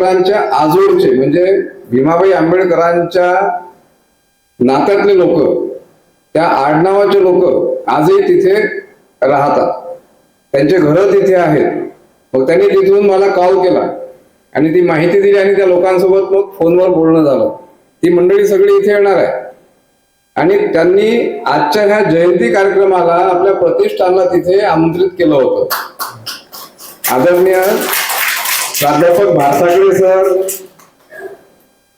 आंबेडकरांच्या आजोळचे म्हणजे भीमाबाई आंबेडकरांच्या नात्यातले लोक, त्या आडनावाचे लोक आजही तिथे राहतात, त्यांचे घर तिथे आहेत. मग त्यांनी तिथून मला कॉल केला आणि ती माहिती दिली आणि त्या लोकांसोबत मग फोनवर बोलणं झालं. ती मंडळी सगळी इथे येणार आहे आणि त्यांनी आजच्या ह्या जयंती कार्यक्रमाला आपल्या प्रतिष्ठानला तिथे आमंत्रित केलं होतं. आदरणीय प्राध्यापक Bharsagale sir,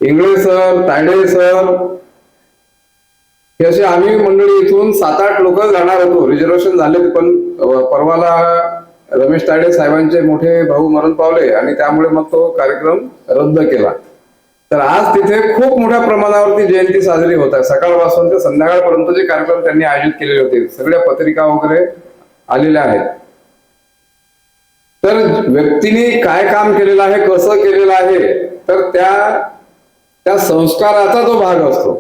Ingale sir, Tayade sir, हे असे आम्ही मंडळी इथून 7-8 लोक जाणार होतो. रिझर्वेशन झाले, पण परवाला रमेश तायडे साहेबांचे मोठे भाऊ मरण पावले आणि त्यामुळे मग तो कार्यक्रम रद्द केला. तर आज तिथे खूप मोठ्या प्रमाणावरती जयंती साजरी होत आहे. सकाळपासून ते संध्याकाळपर्यंतचे कार्यक्रम त्यांनी आयोजित केलेले होते. सगळ्या पत्रिका वगैरे आलेल्या आहेत. तर व्यक्तीने काय काम केलेलं आहे, कसं केलेलं आहे, तर त्या संस्काराचा जो भाग असतो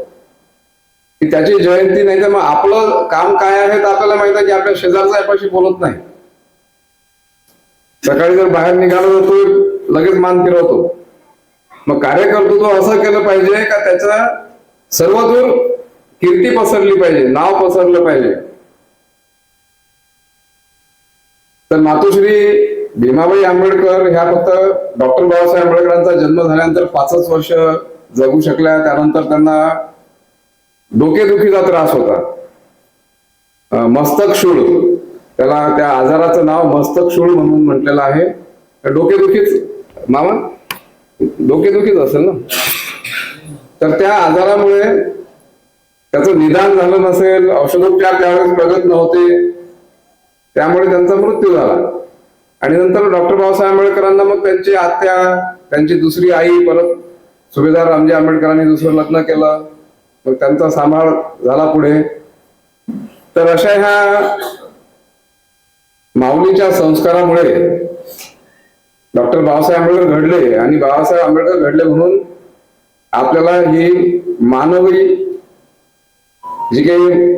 की त्याची जयंती. नाही तर मग आपलं काम काय आहे तर आपल्याला माहित आहे की आपल्या शेजारचा यापाशी बोलत नाही. सकाळी जर बाहेर निघालो तर तो लगेच मान फिरवतो. मग कार्यकर्तृत्व असं केलं पाहिजे का त्याचा सर्वदूर कीर्ती पसरली पाहिजे, नाव पसरलं पाहिजे. तर मातोश्री भीमाबाई आंबेडकर ह्या फक्त डॉक्टर बाबासाहेब आंबेडकरांचा जन्म झाल्यानंतर 5च वर्ष जगू शकल्या. त्यानंतर त्यांना डोकेदुखीचा त्रास होता, मस्तक शूळ, त्याला त्या आजाराचं नाव मस्तक शूळ म्हणून म्हटलेलं आहे. डोकेदुखीच मामा डोकेदुखीच असेल ना. तर त्या आजारामुळे त्याचं निदान झालं नसेल, औषधोपचार त्यावेळेस प्रगत नव्हते, त्यामुळे त्यांचा मृत्यू झाला. आणि नंतर डॉक्टर बाबासाहेब आंबेडकरांना मग त्यांची आत्या, त्यांची दुसरी आई, परत सुभेदार रामजी आंबेडकरांनी दुसरं लग्न केलं. मग त्यांचा सांभाळ झाला पुढे. तर अशा ह्या माऊलीच्या संस्कारामुळे डॉक्टर बाबासाहेब आंबेडकर घडले आणि बाबासाहेब आंबेडकर घडले म्हणून आपल्याला ही मानवी जी काही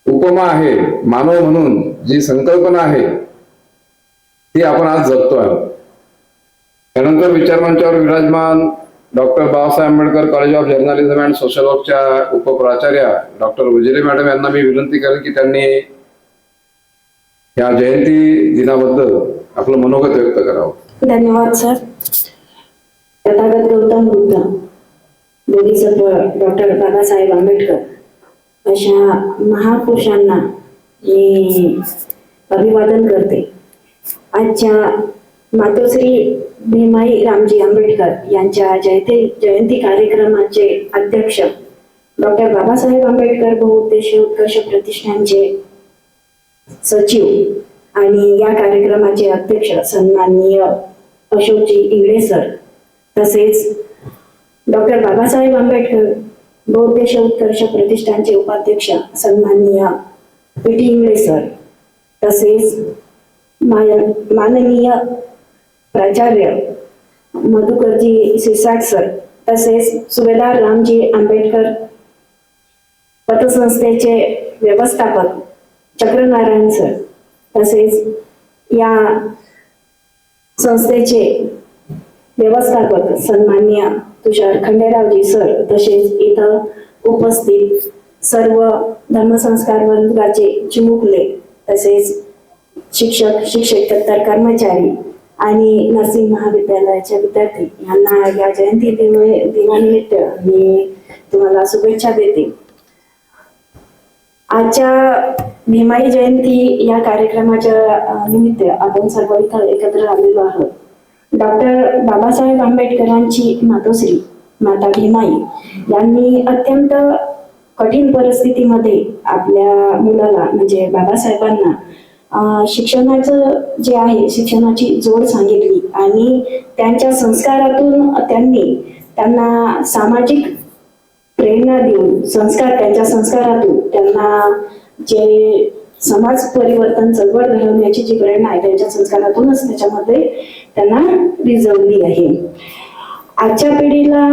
उपमा आहे, मानव म्हणून जी संकल्पना आहे ती आपण आज जगतो आहोत. त्यानंतर विचारमंचावर विराजमान doctor Babasaheb Ambedkar college of journalism and social वर्कच्या उपप्राचार्या डॉक्टर उजिरे मॅडम यांना मी विनंती करेन की त्यांनी या जयंती दिनाबद्दल आपलं मनोगत व्यक्त करावं. धन्यवाद सर. तथागत गौतम बुद्ध, बोधिसत्व डॉक्टर बाबासाहेब आंबेडकर अशा महापुरुषांना मी अभिवादन करते. आजच्या मातोश्री भीमाई रामजी आंबेडकर यांच्या जयंती कार्यक्रमाचे अध्यक्ष डॉक्टर बाबासाहेब आंबेडकर बहुउद्देशीय उत्कर्ष प्रतिष्ठानचे सचिव आणि या कार्यक्रमाचे अध्यक्ष सन्माननीय अशोकजी इंगळे सर, तसेच डॉक्टर बाबासाहेब आंबेडकर बहुउद्देशीय उत्कर्ष प्रतिष्ठानचे उपाध्यक्ष सन्माननीय पी.टी. इंगळे सर, तसेच माननीय प्राचार्य मधुकरजी सिरसाट सर, तसेच सुभेदार रामजी आंबेडकर पतसंस्थेचे व्यवस्थापक चक्रनारायण सर, तसेच या संस्थेचे व्यवस्थापक सन्माननीय तुषार खंडेरावजी सर, तसेच इथं उपस्थित सर्व धर्मसंस्कार वर्गाचे चिमुकले, तसेच शिक्षक, शिक्षकेतर कर्मचारी आणि नर्सिंग महाविद्यालयाचे विद्यार्थी यांना या जयंती दिनानिमित्त मी तुम्हाला शुभेच्छा देते. आजच्या भीमाई जयंती या कार्यक्रमाच्या निमित्त आपण सर्व इथं एकत्र आलेलो आहोत. डॉक्टर बाबासाहेब आंबेडकरांची मातोश्री माता भीमाई यांनी अत्यंत कठीण परिस्थितीमध्ये आपल्या मुलाला म्हणजे बाबासाहेबांना शिक्षणाचं जे आहे शिक्षणाची जोड सांगितली आणि त्यांच्या संस्कारातून त्यांना सामाजिक प्रेरणा देऊन त्यांच्या संस्कारातून त्यांना जे समाज परिवर्तन चळवळ घडवण्याची जी प्रेरणा आहे त्यांच्या संस्कारातूनच त्याच्यामध्ये त्यांना रिझवली आहे. आजच्या पिढीला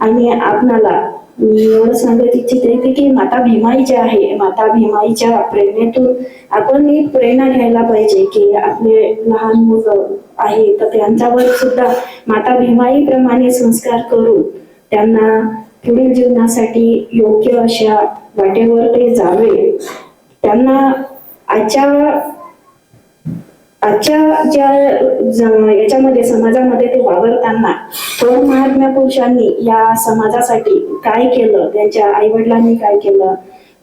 आणि आपणाला मी एवढं सांगत इच्छिते की माता भीमाई ज्या आहे, माता भीमाईच्या प्रेरणेतून आपण ही प्रेरणा घ्यायला पाहिजे की आपले लहान मुलं आहे तर त्यांच्यावर सुद्धा माता भीमाई प्रमाणे संस्कार करून त्यांना पुढील जीवनासाठी योग्य अशा वाटेवर ते जावे. त्यांना आजच्या याच्यामध्ये समाजामध्ये ते वावरताना थोर महात्मा पुरुषांनी या समाजासाठी काय केलं, त्यांच्या आई वडिलांनी काय केलं,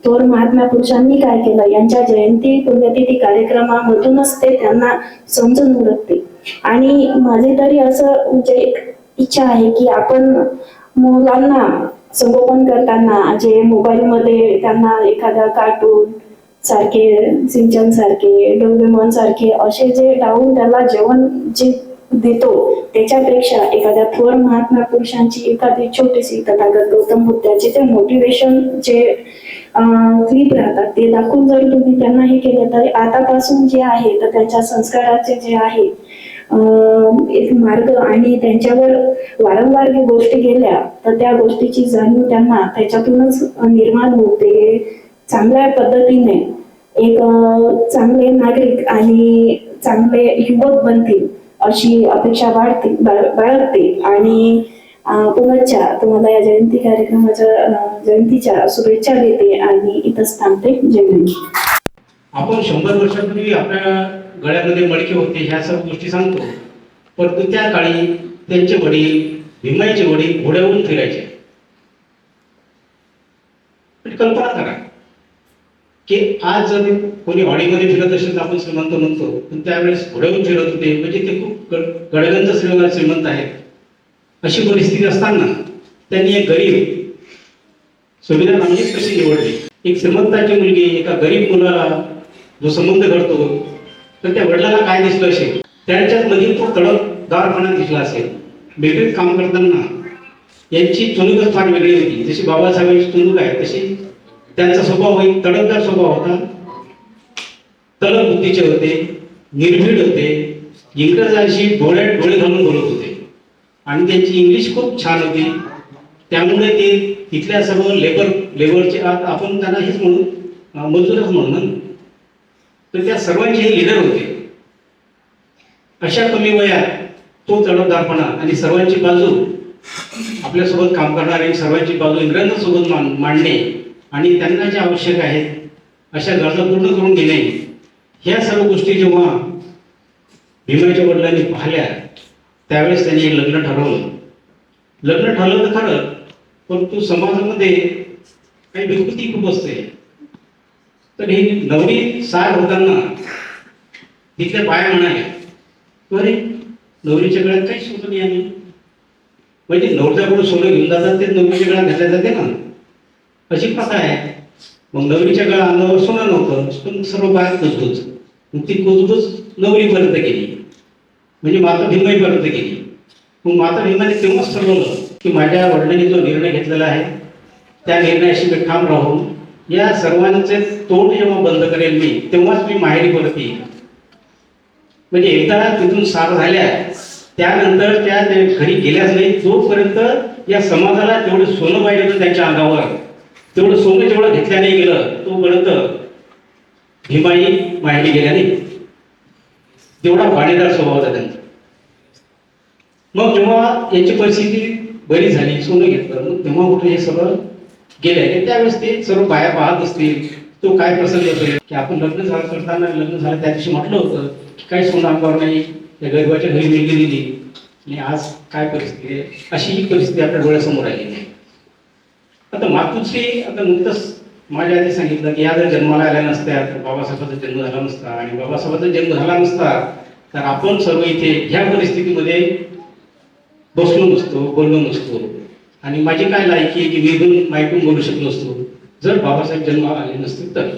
थोर महात्मा पुरुषांनी काय केलं, यांच्या जयंती पुण्यतिथी कार्यक्रमामधूनच ते त्यांना समजून उरकते. आणि माझी तरी असं म्हणजे एक इच्छा आहे की आपण मुलांना संगोपन करताना जे मोबाईलमध्ये त्यांना एखादा कार्टून सारखे, सिंचन सारखे, डोरेमॉन सारखे असे जे लावून त्याला जेवण जे देतो त्याच्यापेक्षा एखाद्या थोर महात्मा पुरुषांची एखादी छोटीशी तथागत गौतम बुद्धाचे ते मोटिवेशन जे क्लिप राहतात ते दाखवून जर तुम्ही त्यांना हे केलं तर आतापासून जे आहे तर त्यांच्या संस्काराचे जे आहे एक मार्ग आणि त्यांच्यावर वारंवार ज्या गोष्टी गेल्या तर त्या गोष्टीची जाणीव त्यांना त्याच्यातूनच निर्माण होते. चांगल्या पद्धतीने एक चांगले नागरिक आणि चांगले युवक बनतील अशी अपेक्षा बाळगते. आणि पुनश्च तुम्हाला या जयंतीच्या शुभेच्छा देते आणि इथंच थांबते. जय हिंद. आपण 100 वर्षापूर्वी आपल्या गळ्यामध्ये मडके होते ह्या सर्व गोष्टी सांगतो, परंतु त्या काळी त्यांचे वडील, भीमाईचे वडील घोड्यावरून फिरायचे. कल्पना करा की आज जर कोणी हॉडीमध्ये फिरत असेल तर आपण श्रीमंत म्हणतो, पण त्यावेळेस घोड्यावरून फिरत होते म्हणजे ते खूप गडगंज श्रीमंत आहेत. अशी परिस्थिती असताना त्यांनी एक गरीब सुविधा नावाची कशी निवडली. एक श्रीमंताची मुलगी एका गरीब मुलाला जो संबंध घडतो तर त्या वडिलांना काय दिसलं असेल, त्यांच्यात मधील तो तडकदारपणा दिसला असेल. बेकरीत काम करताना यांची चुणूकच फार वेगळी होती. जशी बाबासाहेबांची चुणूक आहे तशी त्यांचा स्वभाव एक तडकदार स्वभाव होता. तलक बुद्धीचे होते, निर्भीड होते, इंग्रजांशी डोळ्यात डोळे घालून बोलत होते आणि त्यांची इंग्लिश खूप छान होती. त्यामुळे ते तिथल्या सर्व लेबरचे आपण त्यांना हेच म्हणू, मजूरच म्हणून, तर त्या सर्वांचे हे लीडर होते. अशा कमी वयात तो तडकदारपणा आणि सर्वांची बाजू आपल्यासोबत काम करणारे सर्वांची बाजू इंग्रजांसोबत मांडणे आणि त्यांना जे आवश्यक आहेत अशा गरजा पूर्ण करून घेणे, ह्या सर्व गोष्टी जेव्हा भीमाईच्या वडिलांनी पाहिल्या त्यावेळेस त्यांनी लग्न ठरवलं. लग्न ठरलं तर खरं, परंतु समाजामध्ये काही विकृती खूप असते. तर ही नवरी सार होताना तिथल्या बाया म्हणाल्या, अरे नवरीच्या गळ्यात काही सोनं नाही आम्ही, म्हणजे नवरच्याकडून सोनं घेऊन जातात ते नवरीच्या गळ्यात घातल्या जाते ना, अशी प्रथा आहे. मग नवरीच्या गळ्या अंगावर सोनं नव्हतं, पण सर्व बाया कुजबुज, मग ती कुजबुज नवरीपर्यंत गेली, म्हणजे माता भीमाईपर्यंत गेली. मग माता भीमाने तेव्हाच ठरवलं की माझ्या वडिलांनी जो निर्णय घेतलेला आहे त्या निर्णयाशी मी ठाम राहून या सर्वांचे तोंड जेव्हा बंद करेल मी, तेव्हाच मी माहेरी परत येईल. म्हणजे एकदा तिथून सार झाल्या त्यानंतर त्या घरी गेल्याच नाही, जोपर्यंत या समाजाला तेवढं सोनं पाहिजे होतं त्यांच्या अंगावर, तेवढं सोनं जेवढं घेतल्या नाही गेलं तोपर्यंत भीमाई माहेरी गेल्या नाही. तेवढा वाडेदार स्वभाव होता त्यांचा. मग जेव्हा यांची परिस्थिती बरी झाली, सोनं घेतलं, मग तेव्हा कुठे हे सगळं गेले. त्यावेळेस ते सर्व बाया पाहत असतील, तो काय प्रसंग असेल की आपण लग्न झालं त्या दिवशी म्हटलं होतं की काही सोनं अंगावर नाही, त्या गरीबाच्या घरी मुलगी दिली आणि आज काय परिस्थिती आहे. अशी ही परिस्थिती आपल्या डोळ्यासमोर आली नाही. आता मातुश्री आता नुकतंच माझ्या आधी सांगितलं की या जर जन्माला आल्या नसत्या तर बाबासाहेबांचा जन्म झाला नसता, आणि बाबासाहेबांचा जन्म झाला नसता तर आपण सर्व इथे ह्या परिस्थितीमध्ये बसलो नसतो, बोललो नसतो, आणि माझी काय लायकी आहे की मी मायकून बोलू शकलो असतो जर बाबासाहेब जन्माला आले नसते तर.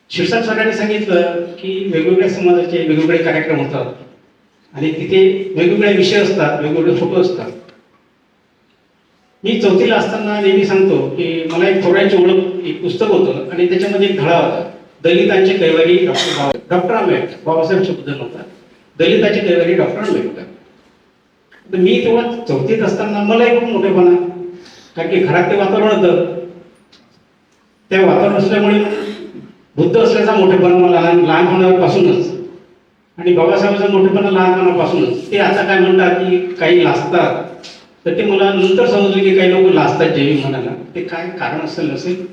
शिरसाट सरांनी सांगितलं की वेगवेगळ्या समाजाचे वेगवेगळे कार्यक्रम होतात आणि तिथे वेगवेगळे विषय असतात, वेगवेगळे फोटो असतात. मी चौथीला असताना नेहमी सांगतो की मला एक थोड्यांची ओळख एक पुस्तक होतं आणि त्याच्यामध्ये एक धडा होता, दलितांचे कैवारी डॉक्टर आंबेडकर. बाबासाहेब शब्द नव्हता, दलिताचे कैवारी डॉक्टर आंबेडकर. तर मी तेव्हा चौथीत असताना मलाही खूप मोठेपणा, कारण की घरात ते वातावरण होतं. त्या वातावरण असल्यामुळे बुद्ध असल्याचा मोठेपणा मला लहानपणापासूनच, आणि बाबासाहेबांचा मोठेपणा लहानपणापासूनच. ते आता काय म्हणतात की काही लाजतात, तर ते मला नंतर समजले की काही लोक लाजतात जय भीम म्हणायला. ते काय कारण असेल नसेल,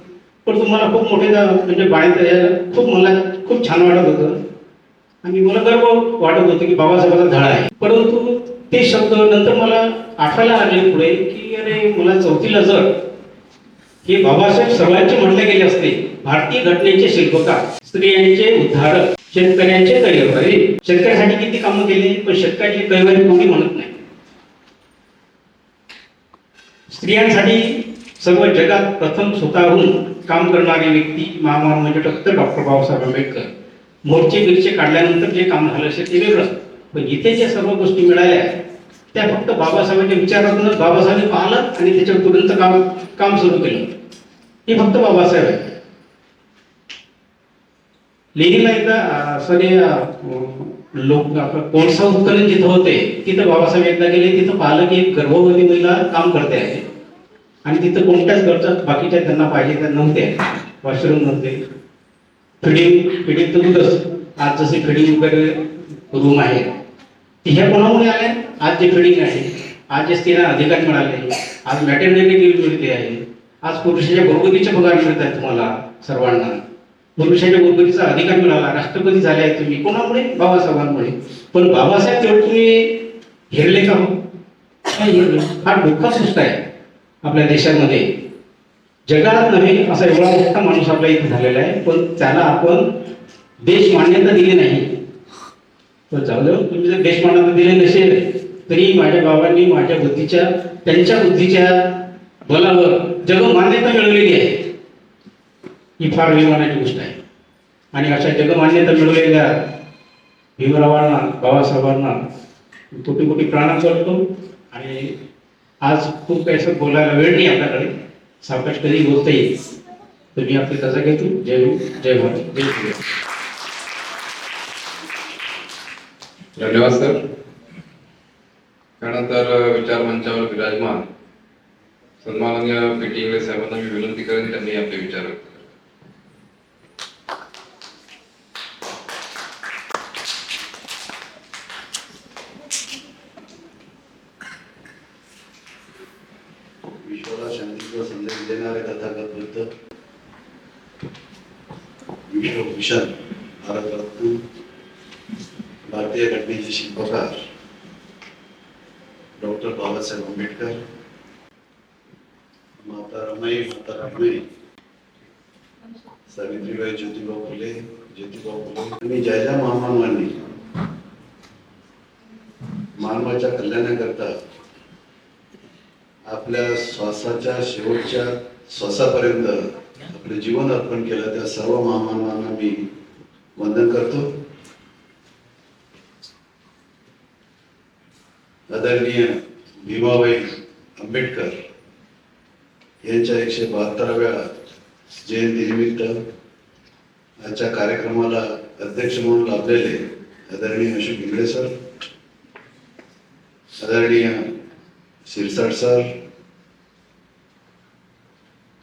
पण तुम्हाला खूप मोठे म्हणजे बाळायचं यायला खूप मला खूप छान वाटत होतं, आणि मला गर्व वाटत होतं की बाबासाहेबांचा धडा आहे. परंतु ते शब्द नंतर मला आठवायला लागले पुढे की अरे, मला चौथीला जर हे बाबासाहेब सर्वांचे म्हटले गेले असते, भारतीय घटनेचे शिल्पकार, स्त्रियांचे उद्धारक, शेतकऱ्यांचे कैवारी. शेतकऱ्यासाठी किती कामं केली, पण शेतकऱ्याचे कैवारी कोणी म्हणत नाही. स्त्रियांसाठी सर्व जगात प्रथम स्वतःहून काम करणारी व्यक्ती महामानव म्हणजे डॉक्टर बाबासाहेब आंबेडकर. मोर्चे बिरचे काढल्यानंतर जे काम झालं असेल ते वेगळं, पण इथे ज्या सर्व गोष्टी मिळाल्या त्या फक्त बाबासाहेबांच्या विचारातूनच बाबासाहेबांनी पाहिलं आणि त्याच्यावर तुरंत काम सुरू केलं. हे फक्त बाबासाहेब आहे. लेणीला एकदा लोक कोळसा उत्खनन जिथं होते तिथं बाबासाहेब एकदा गेले, तिथं पाहिलं की एक गर्भवती महिला काम करते आहे, आणि तिथं कोणत्याच गरजा बाकीच्या त्यांना पाहिजे त्या नव्हत्या. वॉशरूम नव्हते, फिडिंग तर दूधच. आज जसे फिडिंग वगैरे रूम आहे, ती ह्या कोणामुळे आल्या? आज जे फिडिंग आहे, आज जे स्त्रियांना अधिकार मिळाले, आज मॅटर्निटी लीव्ह मिळते आहे, आज पुरुषाच्या बरोबरीचे पगार मिळत आहेत तुम्हाला सर्वांना, पुरुषाच्या बरोबरीचा अधिकार मिळाला, राष्ट्रपती झाले आहे तुम्ही. कोणामुळे? बाबासाहेबांमुळे. पण बाबासाहेब तेवढे तुम्ही हेरले का? नाही हेरले. हा डोका सृष्ट आहे आपल्या देशामध्ये, जगात नव्हे असा एवढा मोठा माणूस आपल्या इथे झालेला आहे, पण त्याला आपण देश मान्यता दिली नाही. तर जाऊ दे, तुम्ही जर देश मान्यता दिली नसेल तरी माझ्या बाबांनी माझ्या बुद्धीच्या, त्यांच्या बुद्धीच्या बलावर जग मान्यता मिळवलेली आहे. ही फार अभिमानाची गोष्ट आहे. आणि अशा जगमान्यता मिळवलेल्या भीमरावांना, बाबासाहेबांना कोटी कोटी प्रणाम करतो. आणि आज खूप काही असं बोलायला वेळ नाही आपल्याकडे, सावकाश कधी बोलता येईल. तुम्ही आपली रजा घेतो. जय हिंद, जय भारत, जय श्री. धन्यवाद सर. त्यानंतर विचार मंचावर विराजमान सन्माननीय पी.टी. इंगळे साहेबांना मी विनंती करेन त्यांनी आपले विचार व्यक्त करावे. विश्वाला शांतीचा संदेश देणारे तथागत बुद्ध, विश्वभूषण, भारतरत्न, भारतीय घटनेचे शिल्पकार डॉक्टर बाबासाहेब आंबेडकर, माता रमाई, सावित्रीबाई ज्योतिबा फुले आणि ज्या ज्या महामानवांनी मानवाच्या कल्याणाकरता आपल्या श्वासाच्या शेवटच्या श्वासापर्यंत आपले जीवन अर्पण केलं, त्या सर्व महामानवांना मी वंदन करतो. आदरणीय भीमाबाई आंबेडकर यांच्या 172व्या जयंतीनिमित्त आजच्या कार्यक्रमाला अध्यक्ष म्हणून लाभलेले आदरणीय अशोक इंगळे सर, आदरणीय शिरसाट सर,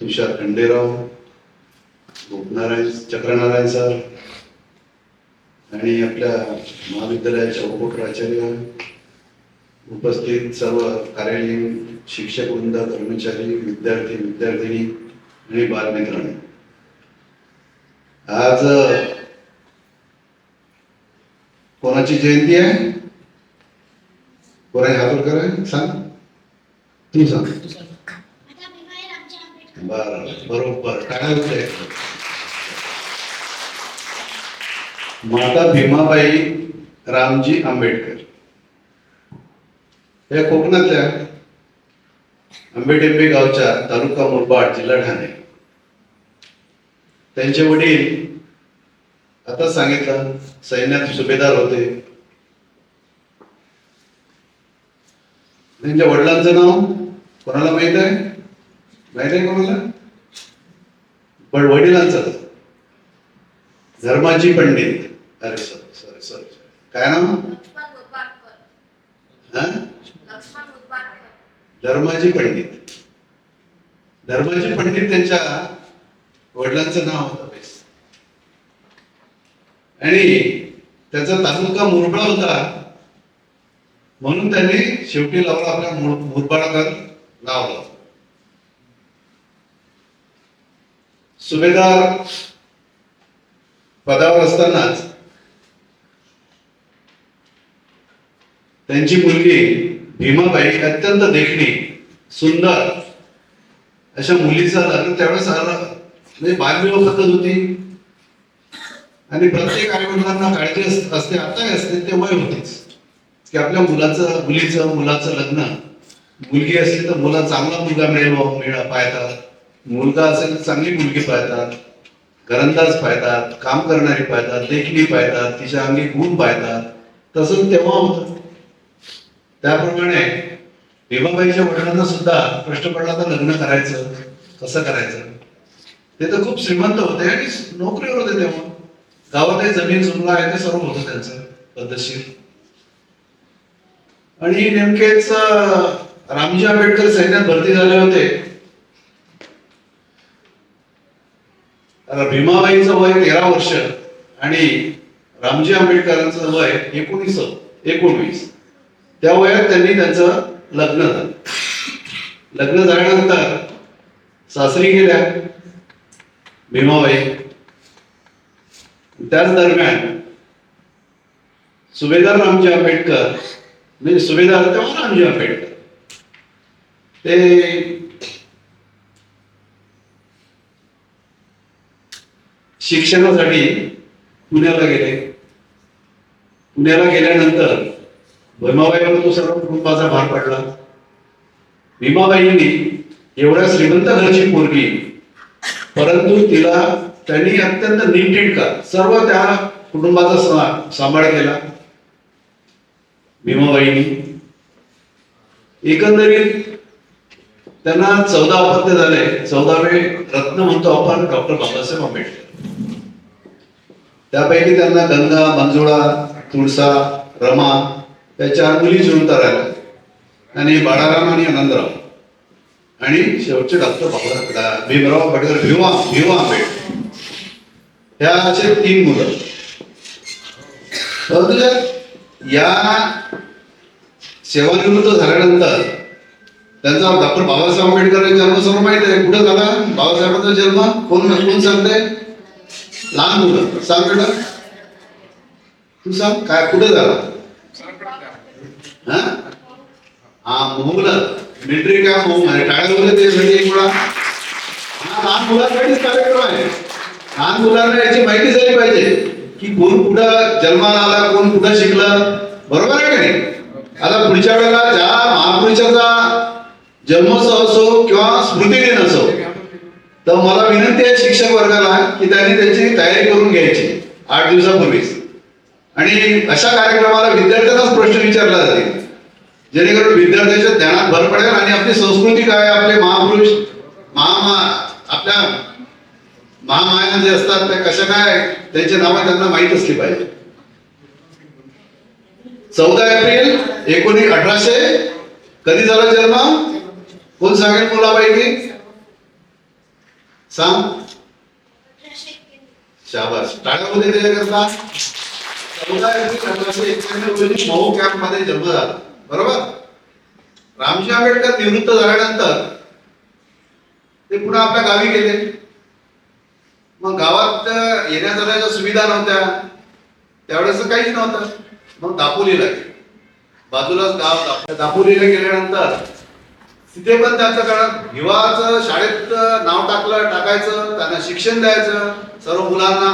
तुषार खंडेराव, चक्रनारायण सर आणि आपल्या महाविद्यालयाच्या उपप्राचार्य, उपस्थित सर्व कार्यालयीन शिक्षक वृंद, कर्मचारी, विद्यार्थी विद्यार्थिनी आणि बालमित्रांनो, आज कोणाची जयंती आहे? कोणाची हात वर करा, सांग. तू सांग. बरोबर. काय होते? माता भीमाबाई रामजी आंबेडकर या कोकणातल्या आंबेडेंबे गावच्या तालुका मुरबाड, जिल्हा ठाणे. त्यांचे वडील आता सांगितलं सैन्यात सुभेदार होते. त्यांच्या वडिलांचं नाव कोणाला माहित आहे? माहित आहे कोणाला? पण वडिलांचं धर्माजी पंडित. अरे सॉरी, काय नाव? धर्माजी पंडित. धर्माजी पंडित त्यांच्या वडिलांचं नाव होतं आणि त्याचा तालुका मुरबाड होता म्हणून त्यांनी शेवटी लावला आपल्या मुरबाडकर लावला. सुभेदार पदावर असतानाच त्यांची मुलगी भीमाबाई अत्यंत देखणी सुंदर अशा मुलीचा लग्न त्यावेळेस म्हणजे बालविवाह पद्धत होती आणि प्रत्येक आई वडिलांना काळजी असते, आताही असते, ते वय होतीच की आपल्या मुलाचं लग्न, मुलगी असली तर चांगला मुलगा मिळेल पाहतात, मुलगा असेल तर चांगली मुलगी पाहतात, घरंदाज पाहतात, काम करणारी पाहतात, देखणी पाहतात, तिच्या अंगी गुण पाहतात. तसंच तेव्हा होतं. त्याप्रमाणे भीमाबाईच्या वडिलांना सुद्धा प्रश्न पडला तर लग्न करायचं कसं करायचं. ते तर खूप श्रीमंत होते आणि नोकरीवर होते तेव्हा, गावातही जमीन जुमला आहे ते सर्व होतं त्यांचं पद्धतशीर. आणि नेमकेच रामजी आंबेडकर सैन्यात भरती झाले होते. भीमाबाईचं वय 13 वर्ष आणि रामजी आंबेडकरांचं वय 19. त्या वयात त्यांचं लग्न झालं. लग्न झाल्यानंतर सासरी गेल्या भीमाबाई. त्याच दरम्यान सुभेदार रामजी आंबेडकर, म्हणजे सुभेदार तेव्हा रामजी आंबेडकर, ते शिक्षणासाठी पुण्याला गेले. पुण्याला गेल्यानंतर भीमाबाईवर तो सर्व कुटुंबाचा भार पडला. भीमाबाईंनी एवढ्या श्रीमंत घरची पोरगी, परंतु तिला त्यांनी अत्यंत नीटनेटका सर्व त्या कुटुंबाचा सांभाळ केला भीमाबाईंनी. एकंदरीत त्यांना 14 अपत्य झाले. 14वे रत्न म्हणतो आपण डॉक्टर बाबासाहेब आंबेडकर. त्यापैकी त्यांना गंगा, मंजुळा, तुळसा, रमा या 4 मुली जुळून राहिल्या आणि बाळाराम आणि आनंदराव आणि शेवटचे डॉक्टर भीमराव आंबेडकर, भिवा आंबेडकर, ह्या असे 3 मुलं. परंतु या सेवानिवृत्त झाल्यानंतर त्यांचा डॉक्टर बाबासाहेब आंबेडकर जन्म सर्व माहित आहे. कुठे झाला बाबासाहेबांचा जन्म? कोण सांगते? लहान मुलं सांग बेटा, तू सांग काय कुठे झाला? मुलं मिलिटरी का टाळ्या वगैरे ते एक वेळा लहान मुलांसाठीच कार्यक्रम आहे. लहान मुलांना याची माहिती झाली पाहिजे की कोण कुठं जन्माला आला, कोण कुठं शिकलं, बरोबर आहे का नाही? आता पुढच्या वेळेला ज्या महापुरुषाचा जन्मोत्सव असो किंवा स्मृती दिन असो, तर मला विनंती आहे शिक्षक वर्गाला की त्यांनी त्याची तयारी करून घ्यायची 8 दिवसापूर्वीच. आणि अशा कार्यक्रमाला विद्यार्थ्यांनाच प्रश्न विचारला जातील जेणेकरून विद्यार्थ्यांच्या ज्ञानात भर पडेल आणि आपली संस्कृती काय, आपले महापुरुष आपल्या महामाया जे असतात त्या कशा काय, त्यांची नावं त्यांना माहीत असली पाहिजे. 14 एप्रिल 1800 कधी झाला जन्म? कोण सांगेल मुलापैकी? सांग. शाबास, टाळ्या होते त्याच्याकरता. 14 एप्रिल 1891 रोजी मऊ कॅम्प मध्ये जन्म झाला, बरोबर. रामजी आंबेडकर निवृत्त झाल्यानंतर ते पुन्हा आपल्या गावी गेले. मग गावात येण्या जाण्याच्या सुविधा नव्हत्या, त्यावेळेस काहीच नव्हतं. मग दापोलीला गेले, बाजूलाच गाव दापोलीला गेल्यानंतर तिथे पण त्यांचं काळात भिवाचं शाळेत नाव टाकायचं, त्यांना शिक्षण द्यायचं सर्व मुलांना.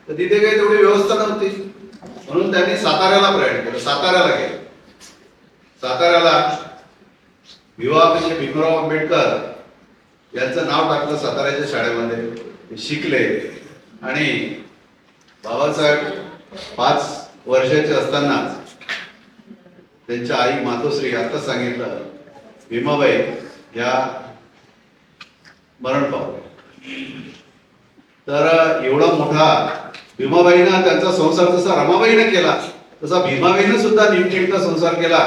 तर तिथे काही तेवढी व्यवस्था नव्हती म्हणून त्यांनी साताऱ्याला प्रयाण केलं. साताऱ्याला गेले. साताऱ्याला भिवा म्हणजे भीमराव आंबेडकर यांचं नाव टाकलं साताऱ्याच्या शाळेमध्ये. शिकले आणि बाबासाहेब 5 वर्षाचे असतानाच त्यांच्या आई मातोश्री आता सांगितलं भीमाबाई या मरण पावल्या. तर एवढा मोठा भीमाबाईनं त्यांचा संसार जसा रमाबाईनं केला तसा भीमाबाईनं सुद्धा नीटनेटका संसार केला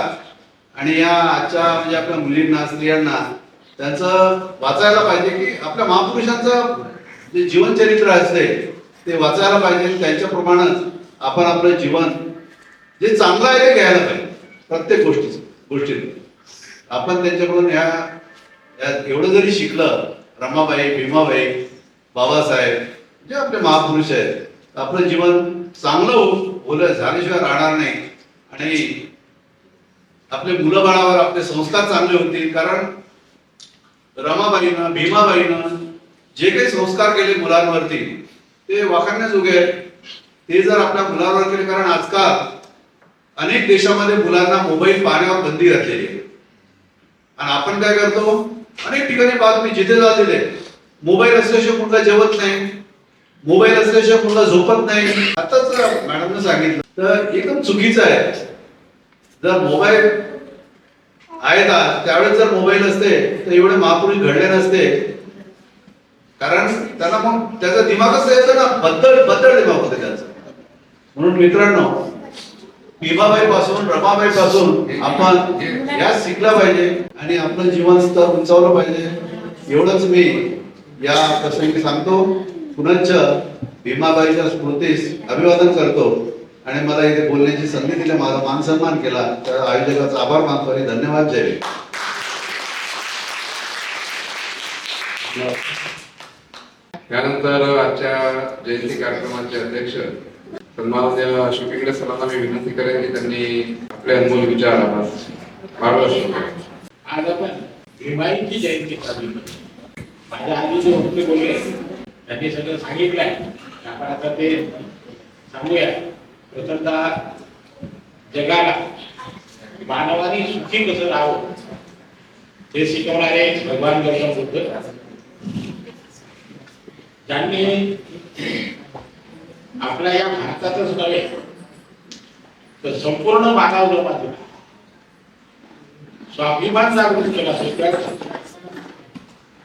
आणि या आजच्या म्हणजे आपल्या मुलींना स्त्रियांना त्यांचं वाचायला पाहिजे की आपल्या महापुरुषांचं जे जीवनचरित्र असते ते वाचायला पाहिजे. त्यांच्याप्रमाणेच आपण आपलं जीवन जे चांगलं आहे ते घ्यायला पाहिजे. प्रत्येक गोष्टीत आपण त्यांच्याकडून एवढं जरी शिकलं, रमाबाई, भीमाबाई, बाबासाहेब जे आपले महापुरुष आहेत, आपलं जीवन चांगलं झाल्याशिवाय राहणार नाही. आणि आपले मुलं बाळावर आपले संस्कार चांगले होतील. कारण रमाबाईनं, भीमाबाईनं जे काही संस्कार केले मुलांवरती ते वाखाणण्याजोगे आहेत. ते जर आपल्या मुलांवर केले, कारण आजकाल अनेक देशामध्ये मुलांना मोबाईल पाहण्यावर बंदी घातलेली आहे. आणि आपण काय करतो, अनेक ठिकाणी बातमी जिथे जाल तिथे मोबाईल असल्याशिवाय मुलगा जेवत नाही, मोबाईल असल्याशिवाय मुलगा झोपत नाही. आताच मॅडमने सांगितलं तर एकदम चुकीचं आहे. जर मोबाईल आहेत त्यावेळेस जर मोबाईल असते तर एवढे महापुरुष घडले नसते. कारण त्यांना मग त्याचा दिमागच यायचं ना, बद्दल दिमाग होते त्याचं. म्हणून मित्रांनो, भीमाबाई पासून, रमाबाई पासून आपण या शिकलं पाहिजे आणि आपलं जीवन स्तर उंचावलं पाहिजे. एवढंच मी या प्रसंगी सांगतो. पुनश्च भीमाबाईच्या स्मृतीस अभिवादन करतो आणि मला इथे बोलण्याची संधी दिली, माझा मान सन्मान केला, त्या आयोजकाचा आभार मानतो आणि धन्यवाद. जय भीम. त्यानंतर आजच्या जयंती कार्यक्रमाचे अध्यक्ष सन्माननीय अशोक इंगळे सरांना मी विनंती करेन की त्यांनी आपले अनमोल विचार मार्गदर्शन करावे. आज आपण भीमाईची जयंती साजरी करतो. माझ्या आधी जे वक्ते बोलले त्यांनी सगळं सांगितलं आहे. आपण आता ते सांगूया. प्रथमतः जगाला मानवाने सुखी कसं राहावं हे शिकवणारे भगवान गौतम बुद्ध, ज्यांनी आपल्या या भारतातच नव्हे तर संपूर्ण मानव जमातीला स्वाभिमान जागृत केला.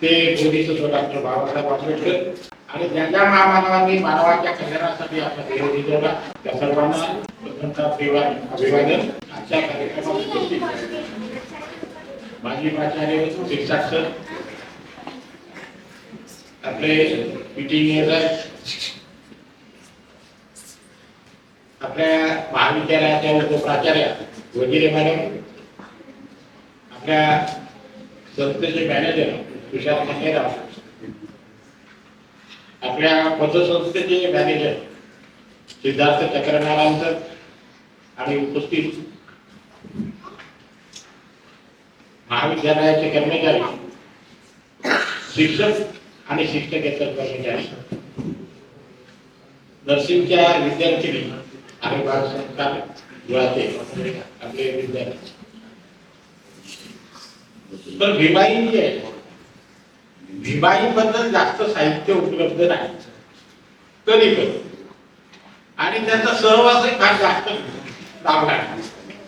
ते बोधीसत्व डॉक्टर बाबासाहेब आंबेडकर आणि ज्या ज्या महामानवांनी मानवाच्या कल्याणासाठी आपला देह दिला त्या सर्वांना प्रथमतः अभिवादन. आजच्या कार्यक्रमात उपस्थित माजी प्राचार्य शिक्षक सर, आपले मीटिंग आपल्या महाविद्यालयाच्या उपप्राचार्य वगैरे मॅडम, आपल्या संस्थेचे मॅनेजर तुषार खंडेराव, आपल्या पतसंस्थेचे मॅनेजर सिद्धार्थ चक्रनारायण सर आणि उपस्थित महाविद्यालयाचे कर्मचारी, शिक्षक आणि शिक्षकेतर कर्मचारी, नर्सिंगच्या विद्यार्थिनी आणि बाल संस्कार गृहाचे आपले विद्यार्थी. तर भीमाई जी आहे, भीमाई बद्दल जास्त साहित्य उपलब्ध नाही तरी पण, आणि त्यांचा सहवासही फार जास्त लाभला.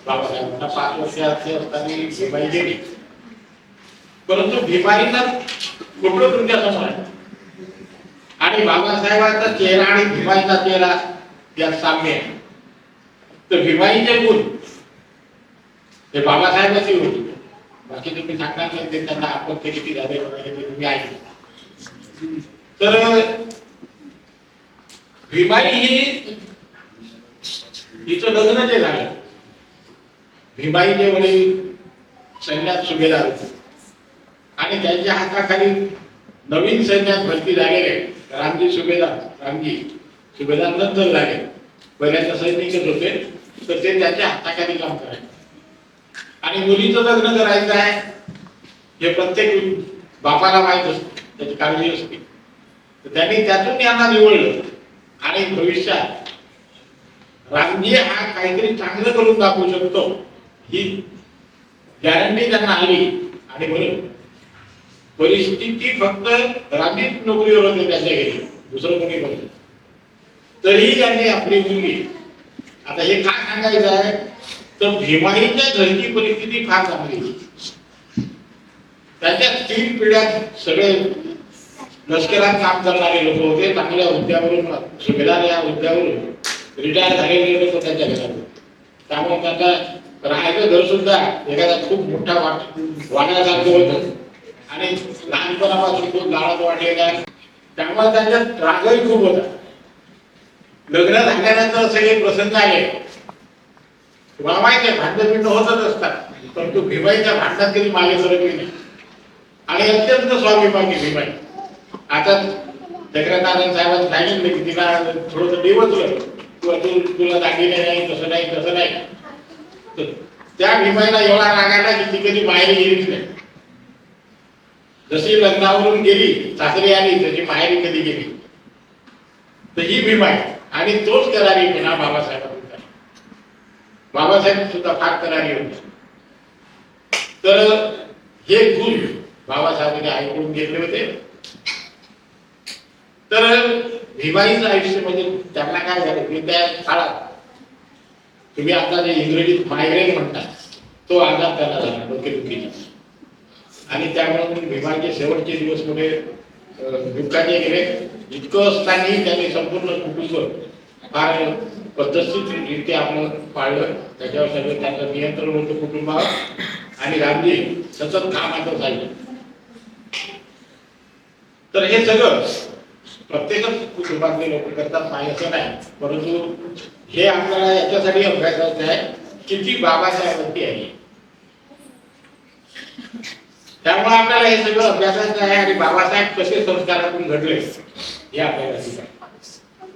बाबासाहेबांना 5 वर्षाचे असताना भीमाई गेली, परंतु भीमाईला कुठलं तुमच्या समोर आहे आणि बाबासाहेबांचा चेहरा आणि भीमाईचा चेहरा यात साम्य आहे. तर भीमाईचे गुण हे बाबासाहेबांचे गुण, बाकी तुम्ही सांगणार नाही ते त्यांना आपण ते किती झाले वगैरे ते तुम्ही ऐकले. तर भीमाई ही हिचं लग्न जे झालं, भीमाईचे वडील सैन्यात सुभेदार होते आणि त्यांच्या हाताखाली नवीन सैन्यात भरती झालेले रामजी सुभेदार नंतर झाले. पहिल्यांदा सैनिकच होते, तर ते त्यांच्या हाताखाली काम करायचे. आणि मुलीचं लग्न करायचं आहे हे प्रत्येक बापाला माहित असतं, त्याची काळजी असते. तर त्यांनी त्यातून यांना निवडलं आणि भविष्यात रामजी हा काहीतरी चांगलं करून दाखवू शकतो ही गॅरंटी त्यांना आली. आणि म्हणून परिस्थिती फक्त रामजीच नोकरीवर होते त्याच्या घरी, दुसरं कोणी नव्हतं. तरीही त्यांनी आपली मुलगी, आता हे काय सांगायचं आहे तर भीमाईच्या घरची परिस्थिती फार चांगली. त्याच्या 3 पिढ्यात सगळे लष्करात काम करणारे लोक होते, चांगल्या हुद्द्यावरून, सुभेदार या हुद्द्यावरून रिटायर झालेले लोक त्यांच्या घरात होते. त्यामुळे त्यांना राहायचं घर सुद्धा एखादा खूप मोठा वाड्यासारखं होतं आणि लहानपणापासून खूप गाळात वाढलेला आहे. त्यामुळे त्यांच्यात रागही खूप होता. लग्न झाल्यानंतर सगळे प्रसंग आले. तुम्हाला माहिती आहे भांडण बिंड होतच असतात, परंतु भीमाईच्या भांडणात कधी मागे सरकली नाही आणि अत्यंत स्वाभिमानी भीमाई. आता चक्रनारायण साहेबांनी सांगितलं की तिला थोडंसं डिवचलं किंवा तुला दागिने नाही, तसं नाही, तसं नाही. तर त्या भीमाईला एवढा राग आला की ती कधी माहेरी गेलीच नाही. जशी लग्नावरून गेली सासरी आली तशी माहेरी कधी गेली. तर ही भीमाई आणि तोच करारी पुन्हा बाबासाहेबांचा. बाबासाहेब सुद्धा फार करारी होते. तर हे गुण बाबासाहेबांनी ऐकून घेतले होते. तर भीमाईचं आयुष्य म्हणजे त्यांना काय झालं की त्या काळात तुम्ही आता जे इंग्रजीत मायग्रेन म्हणतात तो आजार त्याला झाला डोकेदुखीचा आणि त्यामुळे भीमाईचे शेवटचे दिवस मध्ये दुःखाचे गेले. इतकं असतानाही त्यांनी संपूर्ण कुटुंब फार पद्धतशीररित्या आपण पाळलं. त्याच्यावर सगळं त्यांचं नियंत्रण होतं कुटुंबावर आणि रामजी सतत कामातच राहिले. तर हे सगळं प्रत्येकच कुटुंबातले लोक करतात नाही असं नाही, परंतु हे आपल्याला याच्यासाठी अभ्यासाचं आहे किती बाबासाहेबांची आहे. त्यामुळे आपल्याला हे सगळं अभ्यासाचं आहे आणि बाबासाहेब कसे संस्कारातून घडले हे आपल्याला शिकायचं.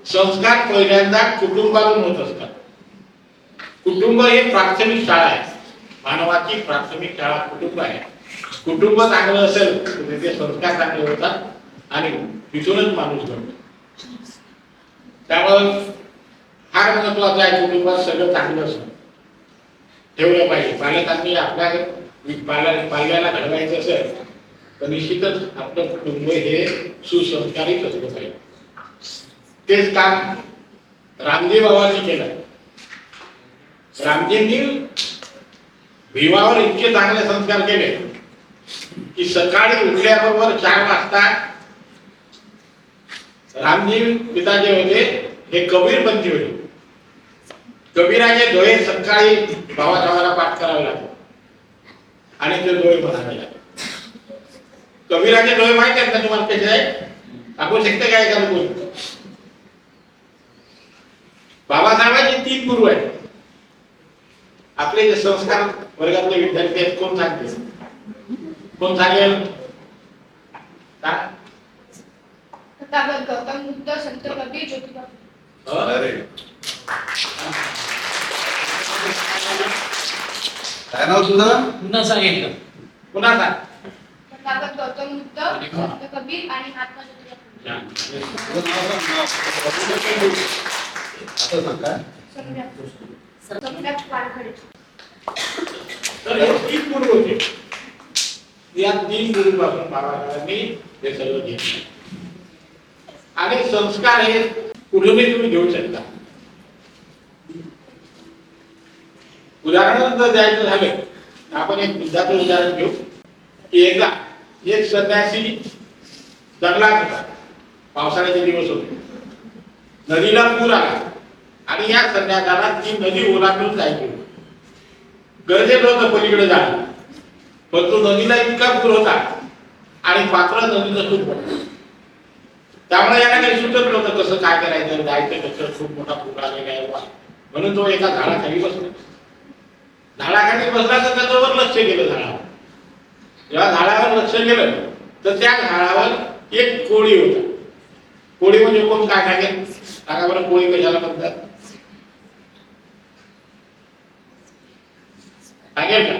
संस्कार पहिल्यांदा कुटुंबातून होत असतात. कुटुंब हे प्राथमिक शाळा आहे. मानवाची प्राथमिक शाळा कुटुंब आहे. कुटुंब चांगलं असेल तर तिथे संस्कार चांगले होतात आणि तिथूनच माणूस घडतो. त्यामुळे फार महत्वाचं आहे कुटुंबात सगळं चांगलं असणं ठेवलं पाहिजे. पालकांनी आपल्या पाल्याला घडवायचं असेल तर निश्चितच आपलं कुटुंब हे सुसंस्कारित असलं पाहिजे. तेच काम रामजी बाबांनी केलं. रामजींनी भीमावर इतके चांगले संस्कार केले की सकाळी उठल्याबरोबर 4 वाजता रामजी पिता जे होते हे कबीरपंथी होते. कबीराचे दोहे सकाळी बाबासाहेबांना पाठ करावे लागले आणि ते दोहे म्हणावे लागले. कबीराचे दोहे माहिती आहेत का तुम्हाला कसे आहे? आपण शिकते काय का बोल. बाबासाहेबांचे 3 गुरु आहेत. आपले जे संस्कार वर्गातले विद्यार्थी आहेत कोण सांगते? कोण सांगेल? गौतम बुद्ध, संत कबीर, ज्योतिबा. अरे काय नाव तुझं? पुन्हा सांगेल का? पुन्हा सांग. तथागत गौतम बुद्ध, संत कबीर आणि महात्मा ज्योतिबा. आता सांग काय? सम्यक वानखडे. तर हे 3 गुरु होते. या 3 गुरुपासून बाबासाहेबांनी हे सगळं घेतलं. आणि संस्कार हे कुठूनही तुम्ही घेऊ शकता. उदाहरण जर द्यायचं झालं तर आपण एक बुद्धाचं उदाहरण घेऊ की एकदा एक संन्यासी जंगलात होता. पावसाळ्याचे दिवस होते. नदीला पूर आला आणि या संन्यासाला ती नदी ओलांडून जायची होती. गरजेचं होतं पलीकडे जाणं, पण तो नदीला इतका पूर होता आणि पात्र नदीचं खूप होतं. त्यामुळे याला काही सुचत नव्हतं कसं काय करायचं, जायचं कसं. खूप मोठा पूर आलेला आहे म्हणून तो एका झाडाखाली बसला. झाडाखाली बसला तर त्याच्यावर लक्ष गेलं झाडावर. जेव्हा झाडावर लक्ष गेलं तर त्या झाडावर एक कोळी होता. कोळी म्हणजे कोण काय सांगेल? सांगा बरं कोळी कशाला म्हणतात? सांगेल का?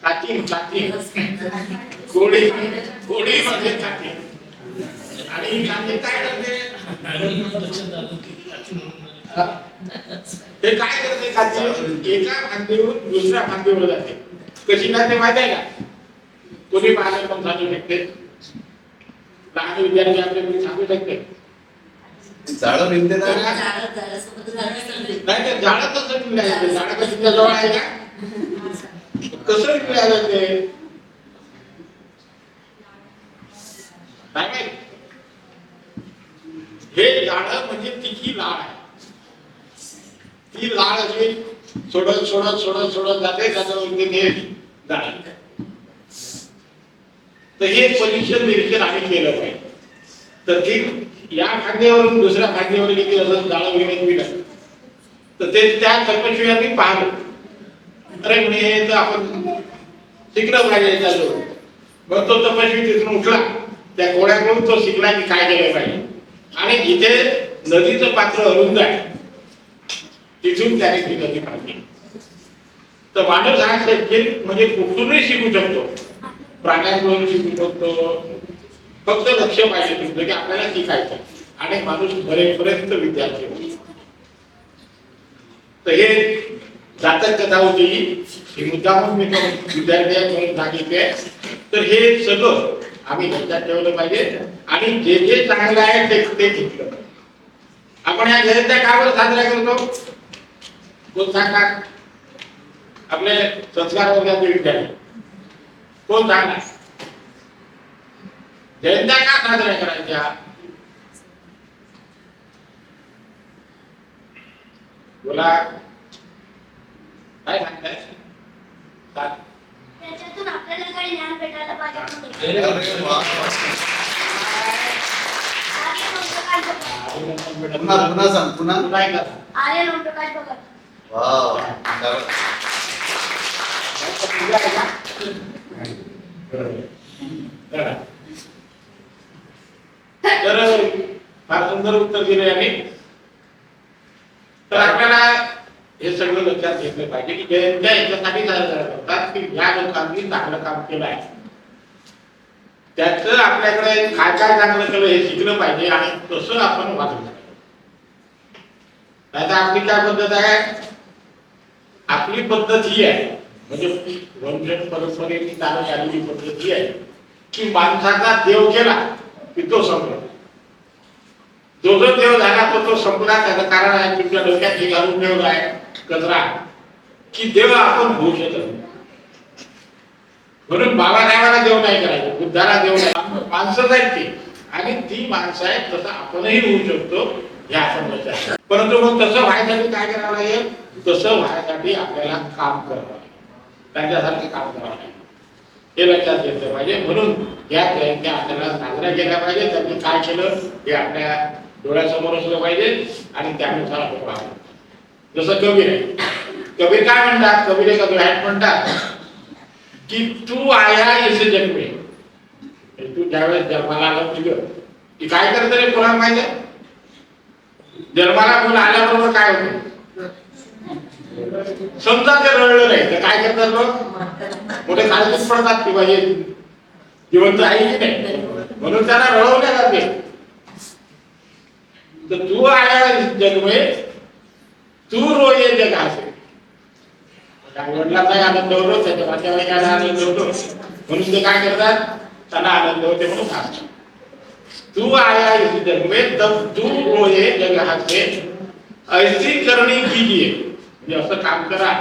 काठी. कोळी म्हणजे काठी. आणि काठी काय करते? ते काय करते काठी? एका फांदीवरून दुसऱ्या फांदीवर जाते. कशी जाते माहिती आहे का? कोणी पाहणे पण सांगू शकते. लहान विद्यार्थी आपले कोणी सांगू शकते. झाडं विकते ना? नाही ते झाडं कसं विकायचं? झाडं कसं तुमच्या जवळ आहे का? कसं विकायचं ते? नाही हे झाडं म्हणजे तिची लाळ आहे. ती लाळ अशी सोडत सोडत सोडत सोडत जाते, त्याच्यावरती ते जाणार. तर हे परीक्षण निरीक्षण आम्ही केलं पाहिजे. तर ती या खांद्यावरून दुसऱ्या खांद्यावर गेली असं जाळं घेण्यात गेलं तर ते त्या तपशिवांनी पाहिलं. अरे म्हणे हे तर आपण शिकलं पाहिजे चालू. मग तो तपस्वी तिथून उठला, त्या गोळ्याकडून तो शिकला की काय केलं पाहिजे. आणि जिथे नदीचं पात्र अरुंद आहे तिथून त्याने ती नदी काढली. तर माणूस हा म्हणजे कुठूनही शिकू शकतो, प्राण्यांकडून शिकू शकतो. फक्त लक्ष पाहिजे तुमचं की आपल्याला शिकायचं आणि माणूस बरेपर्यंत विद्यार्थी होतो. तर हे जातक कथा होती ही मुद्दामून मी विद्यार्थी सांगितले. तर हे सगळं आम्ही लक्षात ठेवलं पाहिजे आणि जे जे चांगलं आहे ते घेतलं. आपण या जयंत्या का बरं साजऱ्या करतो कोण सांगा. आपले संस्कार वर्गाचे विद्यार्थी कोण सांगा जयंत्या का साजऱ्या करायच्या. बोला काय सांगताय. त्याच्यातून आपल्याला काही ज्ञान भेटायला पाहिजे. अरे वा. पुन्हा पुन्हा सांग पुन्हा. आर्यन ओमप्रकाश भगत. वाव. तर फार सुंदर उत्तर दिले आणि तर आपल्याला हे सगळं लक्षात घेतलं पाहिजे की जयंत्या याच्यासाठी साजरा करतात की या लोकांनी चांगलं काम केलं आहे त्याचं आपल्याकडे काय काय चांगलं केलं हे शिकलं पाहिजे आणि तसं आपण वागलं पाहिजे. आता आपली काय पद्धत आहे. आपली पद्धत ही आहे म्हणजे वंश परंपरेची चालत आलेली पद्धत ही आहे की माणसाचा देव केला की तो संपला. जो जो देव झाला तो संपला. त्याचं कारण आहे तुमच्या डोक्यात हे घालून ठेवला आहे कचरा की देव आपण होऊ शकत नाही. म्हणून बाबासाहेबांना देव नाही करायचं, बुद्धाला देव नाही. माणसंच आहेत ती आणि ती माणसं आहेत तसं आपणही होऊ शकतो हे आपण लक्षात. परंतु मग तसं व्हायसाठी काय करावं लागेल. तसं व्हायसाठी आपल्याला काम करावं लागेल, त्यांच्यासारखं काम करावं लागेल हे लक्षात घेतलं पाहिजे. म्हणून या जयंत्या आपल्याला साजऱ्या केल्या पाहिजे. त्यांनी काय केलं हे आपल्या डोळ्यासमोर असलं पाहिजे आणि त्यानुसार आपण वागावं. जसं कबीर आहे. कबीर काय म्हणतात. कबीर एक ग्रॅट म्हणतात की तू आया इस जग में. तू ज्यावेळेस जन्माला आलं तुझं की काय करत रे कोणाला माहिती आहे. जन्माला मुलं आल्याबरोबर काय होतं समजा ते रडलं नाही तर काय करतात लोक मोठे खालीच पडतात की पाहिजे जिवंत आहे की नाही म्हणून त्यांना रडवल्या जाते. तर तू आया जग में तू रोये जग असे. वडिलांचा आनंद होतो त्याच्या नातेवाईकाला आनंद होतो म्हणून ते काय करतात त्यांना आनंद होते म्हणून हसतात. तू आया इस जग में तब तू रोये जग हसे ऐसी करनी कीजिए. म्हणजे असं काम करा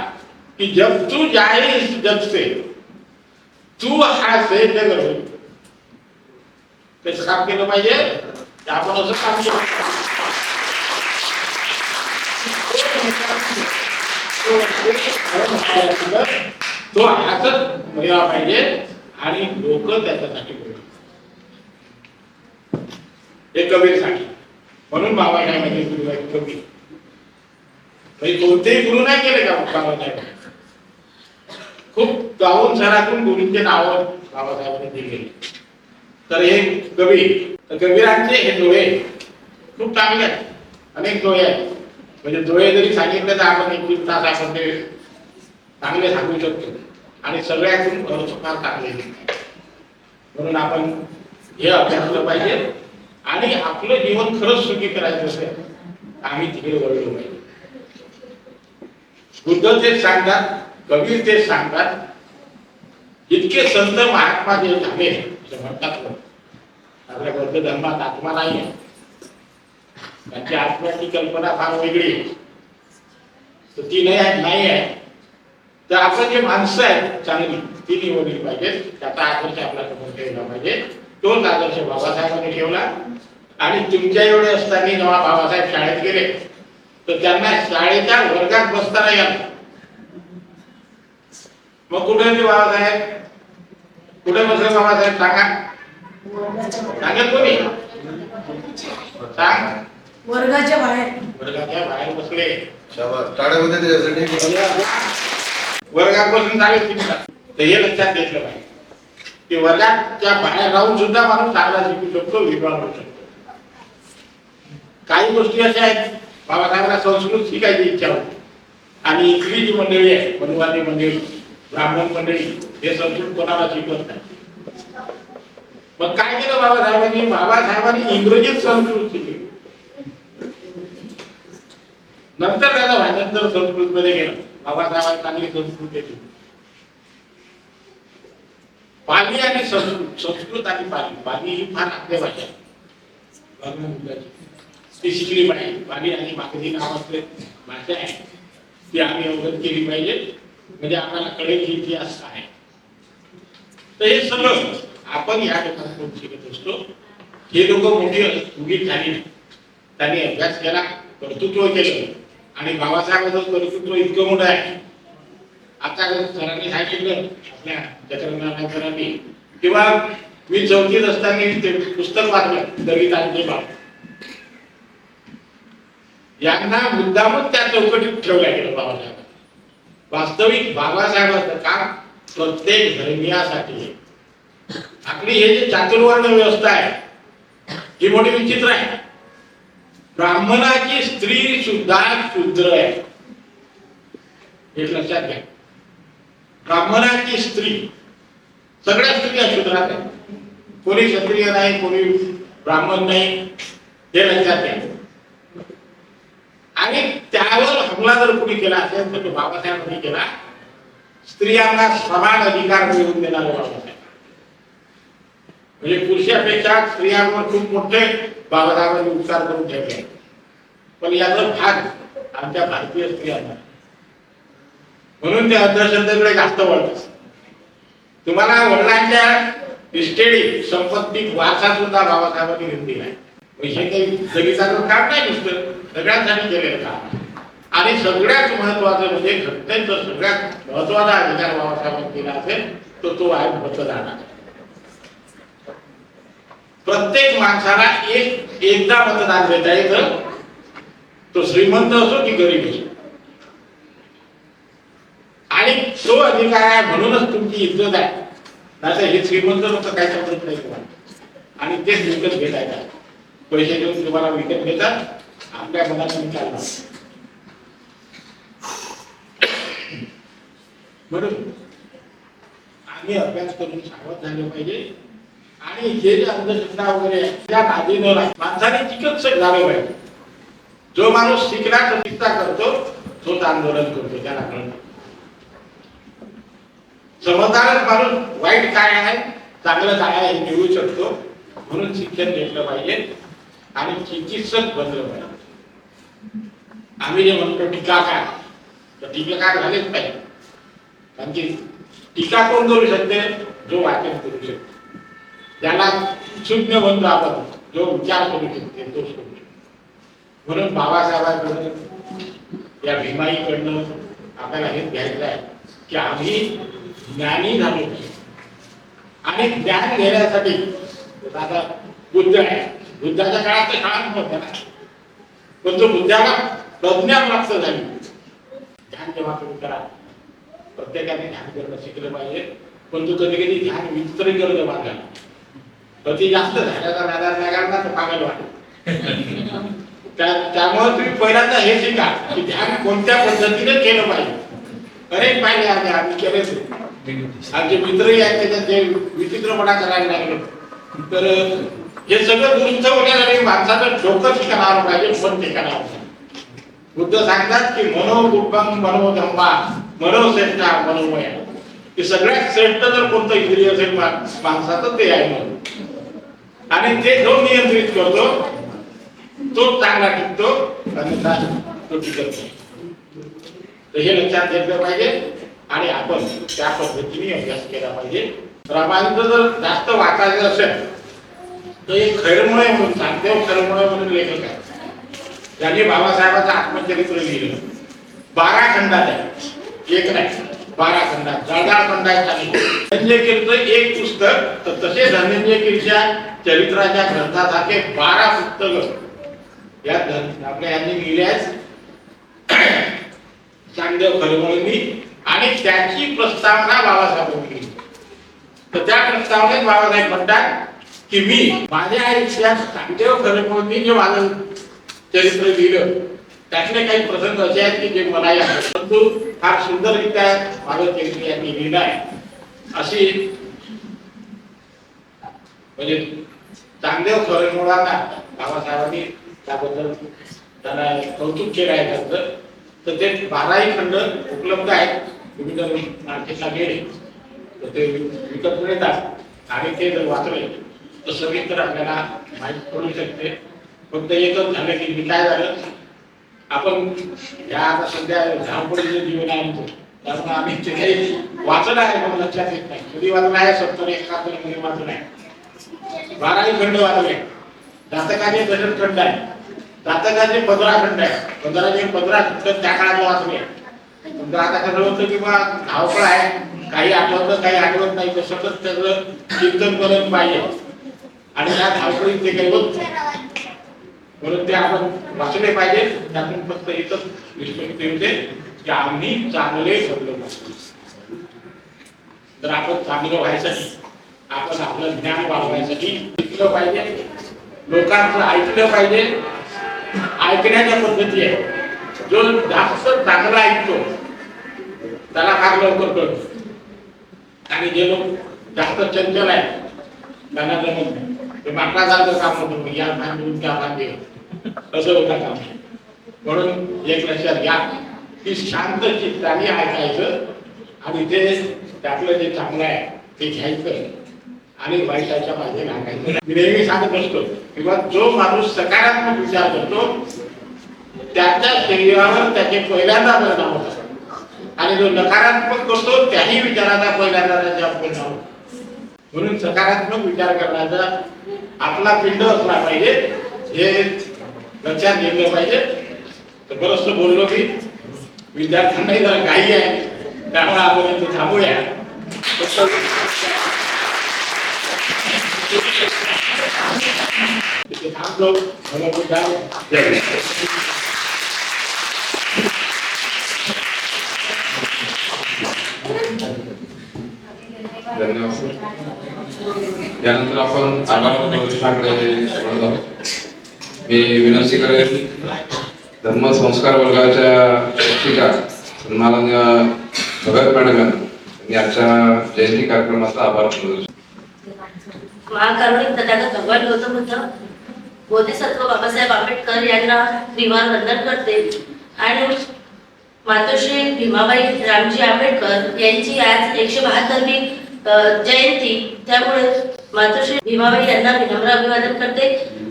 की जब तू जाए इस जग से तू हसे जग रोए. त्याचं काम केलं पाहिजे. आपण असं काम केलं तो हसत मिळाला पाहिजे आणि लोक त्याच्यासाठी बोलतात. हे कबीर सांगितलं. म्हणून बाबासाहेबांनी गुरु कबीर कोणतेही गुरु नाही केले का बाबासाहेब. खूप गावून शहरातून गुरूंचे नाव बाबासाहेबांनी दिले. तर हे कबीर तर कबीरांचे हे डोळे खूप चांगले आहेत. अनेक डोळे आहेत म्हणजे डोळे जरी सांगितले तर आपण 1-2 तास आपण ते चांगले सांगू शकतो आणि सगळ्यातून फार चांगले. म्हणून आपण हे अभ्यासलं पाहिजे आणि आपलं जीवन खरंच सुखी करायचं असेल आम्ही तिकडे वळलो पाहिजे. बुद्ध तेच सांगतात, कबीर तेच सांगतात. इतके संत महात्मा जे झाले असं म्हणतात आपल्या बौद्ध धर्मात आत्मा नाही आहे. त्यांची आत्म्याची कल्पना फार वेगळी आहे. तर ती नाही आहे. तर आपण जे माणसं आहेत चांगली ती निवडली पाहिजे. त्याचा आदर्श आपला समोर ठेवला पाहिजे. तोच आदर्श बाबासाहेबांनी ठेवला आणि तुमच्या एवढे असताना जेव्हा बाबासाहेब शाळेत गेले तर त्यांना शाळेच्या वर्गात बसता नाही आलं. मग कुठे होते बाबासाहेब? कुठे बसले बाबासाहेब सांगा? सांगेल कोणी? सांग. वर्गाच्या बाहेर. वर्गाच्या बाहेर बसले. शाबास, टाळ्या होते त्याच्यासाठी. वर्गापासून चालेल शिकतात. तर हे लक्षात घेतलं पाहिजे की वर्गाच्या बाहेर राहून सुद्धा माणूस चांगला शिकू शकतो, विद्वान होऊ शकतो. काही गोष्टी अशा आहेत, बाबासाहेबांना संस्कृत शिकायची इच्छा होती आणि इथली जी मंडळी आहे, वनवादी मंडळी, ब्राह्मण मंडळी, हे संस्कृत कोणाला शिकवत नाही. मग काय केलं बाबासाहेबांनी? बाबासाहेबांनी इंग्रजीत संस्कृत शिकली. नंतर त्याचा भाषांतर संस्कृत मध्ये गेलं. बाबासाहेबांनी चांगली संस्कृत केली. पाली आणि संस्कृत, संस्कृत आणि पाली, पाली ही फार आपल्या भाषा आहे, ती शिकली पाहिजे. पाली आणि मागधी नावाचे भाषा आहे, ती आम्ही अवगत केली पाहिजे, म्हणजे आम्हाला कळेल की इतिहास काय आहे. तर हे सगळं आपण या लोकांकडून शिकत असतो. हे लोक मोठी उगीच झाली नाही, त्यांनी अभ्यास केला, कर्तृत्व केलं आणि बाबासाहेबांचं कर्तृत्व इतकं मोठं आहे. आता सरांनी सांगितलं आपल्या चक्रनारायण सरांनी, किंवा मी चौथीत असताना ते पुस्तक वाचलं दलितांचे बाप, यांना मुद्दामच त्या चौकटीत ठेवल्या गेलं बाबासाहेब. वास्तविक बाबासाहेबांचं काम प्रत्येक धर्मियासाठी आहे. आपली हे जे चातुर्वर्ण व्यवस्था आहे ही मोठी विचित्र आहे. ब्राह्मणाची स्त्री सुद्धा शूद्र आहे, हे लक्षात घ्या. ब्राह्मणाची स्त्री, सगळ्या स्त्रिया शूद्रात आहेत. कोणी क्षत्रिय नाही, कोणी ब्राह्मण नाही, हे लक्षात घ्या. आणि त्यावर हमला जर कोणी केला असेल तर तो बाबासाहेबांनी केला. स्त्रियांना समान अधिकार मिळवून देणारे बाबासाहेब, म्हणजे पुरुषापेक्षा स्त्रियांवर खूप मोठे बाबासाहेबांनी उपकार करून ठेवले. पण याचा भाग आमच्या भारतीय स्त्रियांना, म्हणून त्या अंधश्रद्धेकडे जास्त वळतात. तुम्हाला वडिलांच्या इस्टेट संपत्ती वारसा सुद्धा बाबासाहेबांनी घेऊन दिलाय. हे काही दलितांचं काम नाही, नुसतं सगळ्यांसाठी केलेलं काम. आणि सगळ्यात महत्वाचं म्हणजे घटनेचा सगळ्यात महत्वाचा अधिकार बाबासाहेबांनी दिला असेल तर तो आहे मतदान. प्रत्येक माणसाला एकदा मतदान देता येतं, तो श्रीमंत असो की गरीब असो. आणि तो अधिकार आहे म्हणूनच तुमची इज्जत आहे. नाही हे श्रीमंत लोक काय समजत नाही तुम्हाला, आणि तेच विकत घेतायत. पैसे देऊन तुम्हाला विकत घेतात, आपल्या मनात विचारणार. म्हणून आम्ही अभ्यास करून सावध झाले पाहिजे. आणि हे जे अंधश्रद्धा वगैरे त्या नादी न लागता माणसाने चिकित्सक झाले पाहिजे. जो माणूस शिकला चिकित्सा करतो तोच आंदोलन करतो, त्याला कळतं. समजदारच माणूस वाईट काय आहे चांगलं काय आहे हे मिळवू शकतो. म्हणून शिक्षण घेतलं पाहिजे आणि चिकित्सक बनलं पाहिजे. आम्ही जे म्हणतो टीकाकार, तर टीकाकार झालेच पाहिजे. कारण की टीका कोण करू शकते? जो वाचन करू शकतो, ज्याला सुज्ञ म्हणतो आपण, जो विचार करू शकते तोच करू शकतो. म्हणून बाबासाहेबांकडून या भीमाईकडनं आपल्याला हेच घ्यायचं आहे की आम्ही ज्ञानी झालो आणि ज्ञान घेण्यासाठी आता बुद्ध आहे. बुद्धाच्या काळात तर शाळा नव्हत्या ना, पण तो बुद्धाला प्रज्ञा प्राप्त झाली. ध्यान जेव्हा तुम्ही करा, प्रत्येकाने ध्यान करणं शिकलं पाहिजे. पण तो कधी कधी ध्यान विचित्र करणं मागायला, कधी जास्त झाल्याचा मैदान लागायला तर पागल वाटत. त्यामुळे तुम्ही पहिल्यांदा हे शिका की ध्यान कोणत्या पद्धतीने केलं पाहिजे. अनेक पाहिजे आम्ही केलेच. आमचे मित्रही आहेत त्याच्यात जे विचित्रपणा करायला लागले. तर हे सगळं दुरुस्त होण्यासाठी माणसाचं डोकं ठिकाणावर पाहिजे, मन ठिकाणावर पाहिजे. बुद्ध सांगतात की मनोकुटुंब मनोधंबा मनोश्रेष्ठा मनोमय, की सगळ्यात श्रेष्ठ जर कोणतं इंद्रिय असेल माणसाचं ते आहे मन. आणि ते जो नियंत्रित करतो तो चांगला टिकतो आणि तो टिकत नाही. तर हे लक्षात घेतलं पाहिजे आणि आपण त्या पद्धतीने अभ्यास केला पाहिजे. रामायणाचं जर जास्त वाचायचं असेल तर एक खैरमुळे म्हणून सांगते, खैरमुळे म्हणून लेखक आहे, त्यांनी बाबासाहेबांचं आत्मचरित्र लिहिलं 12 खंडात आहे, एक नाही 12 खंडात. जळगाव खंडात धनंजय कीरचं एक पुस्तक, तर तसे धनंजय कीरच्या चरित्राच्या ग्रंथासारखे 12 पुस्तकं या आपल्या यांनी लिहिल्यास चांगदेव खरमळींनी, आणि त्याची प्रस्तावना बाबासाहेबांनी केली. तर त्या प्रस्तावनेत बाबासाहेब म्हणतात की मी माझ्या आयुष्यात चांगदेव खरमळींनी जे माझं चरित्र लिहिलं त्यातले काही प्रसंग असे आहेत की जे मला या परंतु फार सुंदररित्या माझं चरित्र यांनी लिहिलं आहे. अशी म्हणजे चांगदेव खरमळांना बाबासाहेबांनी त्याबद्दल त्यांना कौतुक केलं आहे त्यांचं. तर ते 12ही खंड उपलब्ध आहेत. तुम्ही जर मार्केटला गेले तर ते विकत मिळतात आणि ते जर वाचले तर सविस्तर आपल्याला माहिती पडू शकते. फक्त एकच झालं की मी काय झालं, आपण या आता सध्या धावपळीचं जीवन आहे आमचं, त्यामुळे आम्ही ते काही वाचलं आहे पण लक्षात येत नाही. कधी वाचलं आहे 70-71 मध्ये वाचलं आहे. 12ही खंड वाचले. जातकाचे 10 खंड आहे, जातकाचे 15 खंड आहे. 15 खंड त्या काळात वाचले. समजा आता कसं होतं की बा धावपळ आहे, काही आठवतं काही आठवत नाही, तर सतत त्याचं चिंतन करत पाहिजे आणि त्या धावपळीत ते काही होत नाही. म्हणून ते आपण वाचले पाहिजे. त्यातून फक्त एकच निष्पत्ती होते की आम्ही चांगले घडलो पाहिजे. तर आपण चांगलं व्हायसाठी, आपण आपलं ज्ञान वाढवायसाठी शिकलं पाहिजे, लोकांचं ऐकलं पाहिजे. ऐकण्याच्या पद्धती आहे. जो जास्त चांगला ऐकतो त्याला फार लवकर कळतो, आणि जे लोक जास्त चंचल आहेत त्यांना जमत नाही. ते माकडासारखं काम होतं, या भांडून त्या भांडी असं होतं काम. म्हणून एक लक्षात घ्या की शांत चित्ताने ऐकायचं आणि ते त्यातलं जे चांगलं आहे ते घ्यायचं आणि वाईटाच्या मागे लागायचं. मी नेहमी सांगत असतो किंवा जो माणूस सकारात्मक विचार करतो त्याच्या शरीरावर त्याचे पहिल्यांदा परिणाम होतात, आणि जो नकारात्मक करतो त्याही विचाराचा पहिल्यांदा त्याच्यावर परिणाम होतो. म्हणून सकारात्मक विचार करण्याचा आपला पिंड असला पाहिजे, हे लक्षात घेतलं पाहिजे. तर बरंच बोललो की विद्यार्थ्यांनाही जरा घाई आहे, त्यामुळे आपण इथे थांबूया. तिथे थांबलो. धन्यवाद. यानंतर आपण आभार प्रदर्शनाकडे वळत आहोत. मी विनंती करेन धर्मसंस्कार वर्गाच्या शिक्षिका सन्माननीय भगत मॅडम यांनी आजच्या जयंती कार्यक्रमाचा आभार प्रदर्शन. महाकारुणिक तथागत भगवान गौतम बुद्ध बोधिसत्व बाबासाहेब आंबेडकर यांना त्रिवार वंदन करते आणि मातोश्री भीमाबाई रामजी आंबेडकर यांची आज 172वी जयंती, त्यामुळे मातोश्री भीमाबाई यांना विनम्र अभिवादन करते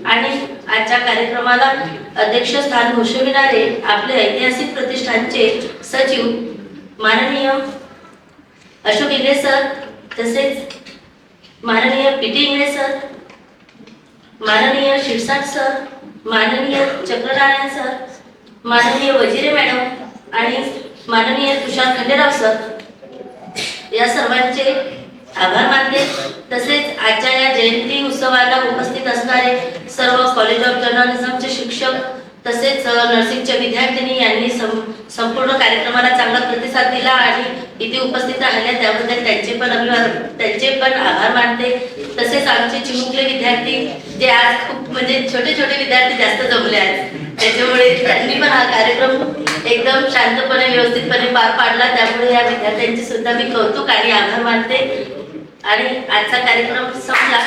आणि आजच्या कार्यक्रमाला अध्यक्षस्थान भूषविणारे आपले ऐतिहासिक प्रतिष्ठानचे सचिव माननीय अशोक इंगळे सर, तसेच माननीय पीटी इंगळे सर, माननीय शिरसाट सर, माननीय चक्रनारायण सर, माननीय वजिरे मॅडम आणि माननीय तुषार खंडेराव सर, या सर्वांचे आभार मानते. तसेच आजच्या या जयंती उत्सवाला उपस्थित असणारे सर्व कॉलेज ऑफ जर्नलिझमचे शिक्षक तसेच नर्सिंगच्या विद्यार्थिनी यांनी संपूर्ण कार्यक्रमाला चांगला प्रतिसाद दिला आणि इथे उपस्थित राहिल्या त्याबद्दल त्यांचे पण आभार मानते. तसेच आमचे चिमुकले विद्यार्थी जे आज खूप म्हणजे छोटे छोटे विद्यार्थी जास्त जमले आहेत, त्याच्यामुळे त्यांनी पण हा कार्यक्रम एकदम शांतपणे व्यवस्थितपणे पार पाडला. त्यामुळे या विद्यार्थ्यांचे सुद्धा मी कौतुक आणि आभार मानते आणि आजचा कार्यक्रम संपला.